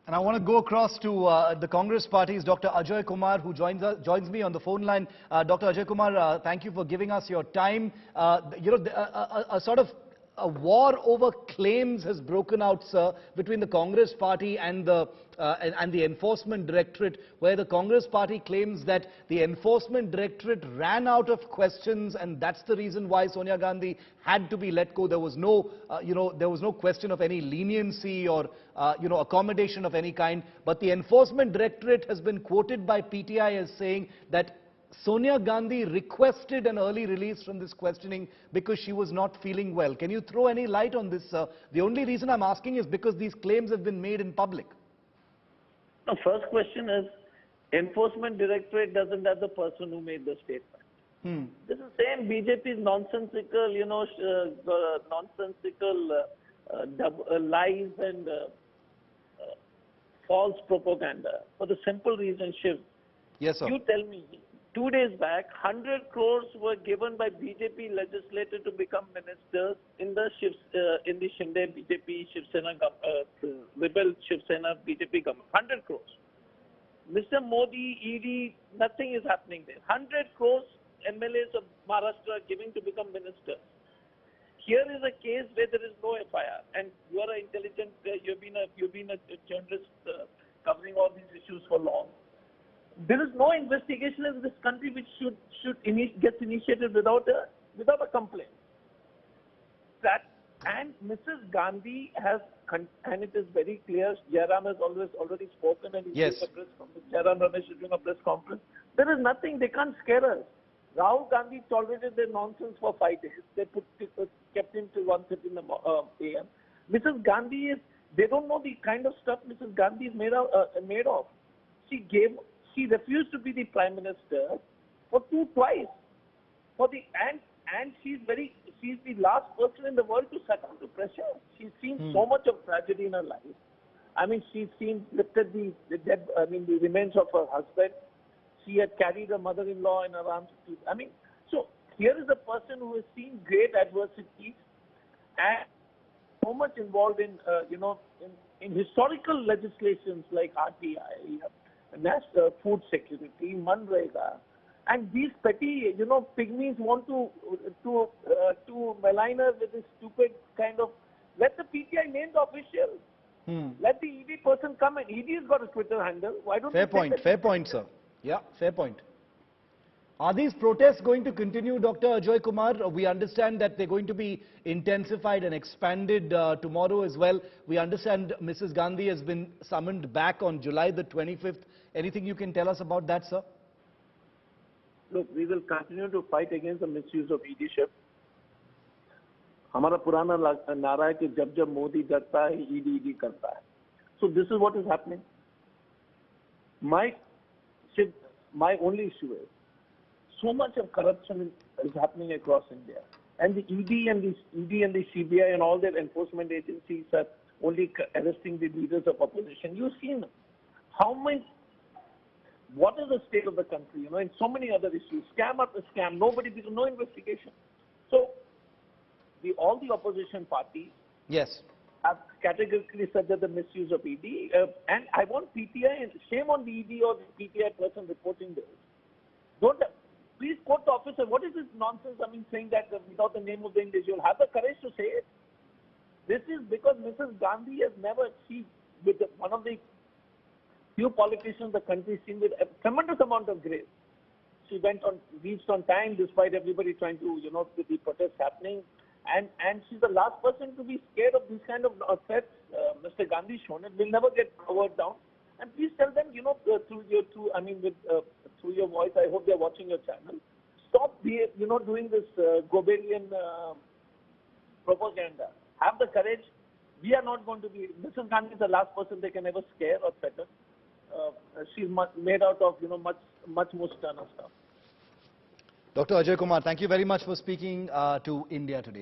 And I want to go across to the Congress party's Dr. Ajay Kumar, who joins me on the phone line. Dr. Ajay Kumar, thank you for giving us your time. A sort of a war over claims has broken out, sir, between the Congress party and the Enforcement Directorate, where the Congress party claims that the Enforcement Directorate ran out of questions, and that's the reason why Sonia Gandhi had to be let go. There was no, there was no question of any leniency or, accommodation of any kind. But the Enforcement Directorate has been quoted by PTI as saying that Sonia Gandhi requested an early release from this questioning because she was not feeling well. Can you throw any light on this, sir? The only reason I'm asking is because these claims have been made in public. The first question is, Enforcement Directorate doesn't have the person who made the statement. This is same BJP's nonsensical, lies and false propaganda. For the simple reason, Shiv, yes, sir. You tell me, 2 days back, 100 crores were given by BJP legislator to become ministers in the Shinde BJP Shiv Sena rebel Shiv Sena BJP government. 100 crores. Mr. Modi, ED, nothing is happening there. 100 crores MLAs of Maharashtra are giving to become ministers. Here is a case where there is no FIR, and you are an intelligent. You've been a journalist covering all these issues for long. There is no investigation in this country which gets initiated without a complaint. And Mrs. Gandhi has, and it is very clear, Jairam has already spoken, and he's doing a press conference. Jairam Ramesh is doing a press conference. There is nothing, they can't scare us. Rahul Gandhi tolerated their nonsense for 5 days. They kept him till 1:30 in the AM. Mrs. Gandhi they don't know the kind of stuff Mrs. Gandhi is made of. She refused to be the Prime Minister twice. And she's the last person in the world to succumb to pressure. She's seen so much of tragedy in her life. I mean, she's lifted the remains of her husband. She had carried her mother-in-law in her arms. So here is a person who has seen great adversities and so much involved in historical legislations like RTI, National Food Security, Manrega, and these petty, pygmies want to malign her with this stupid kind of. Let the PTI name the official. Let the ED person come in. ED has got a Twitter handle. Why don't? Fair point, sir. Yeah, fair point. Are these protests going to continue, Dr. Ajay Kumar? We understand that they're going to be intensified and expanded tomorrow as well. We understand Mrs. Gandhi has been summoned back on July the 25th. Anything you can tell us about that, sir? Look, we will continue to fight against the misuse of ED-ship. हमारा पुराना नारा है कि जब मोदी डरता है, ED करता है. So this is what is happening. My only issue is, so much of corruption is happening across India, and the ED and the CBI and all their enforcement agencies are only arresting the leaders of opposition. You've seen what is the state of the country? In so many other issues, scam after scam, no investigation. So all the opposition parties have categorically said that the misuse of ED, and I want PTI, and shame on the ED or the PTI person reporting this. Please quote the officer. What is this nonsense? Saying that without the name of the individual. Have the courage to say it. This is because Mrs. Gandhi has never, one of the few politicians the country seen with a tremendous amount of grace. She reached on time despite everybody trying to, with the protests happening. And she's the last person to be scared of these kind of threats. Mr. Gandhi shown it. Will never get powered down. And please tell them, through your voice, I hope they're watching your channel. Stop, doing this Gobelian propaganda. Have the courage. We are not going to be. Mrs. Gandhi is the last person they can ever scare or threaten. She's made out of, much more sterner stuff. Dr. Ajay Kumar, thank you very much for speaking to India Today.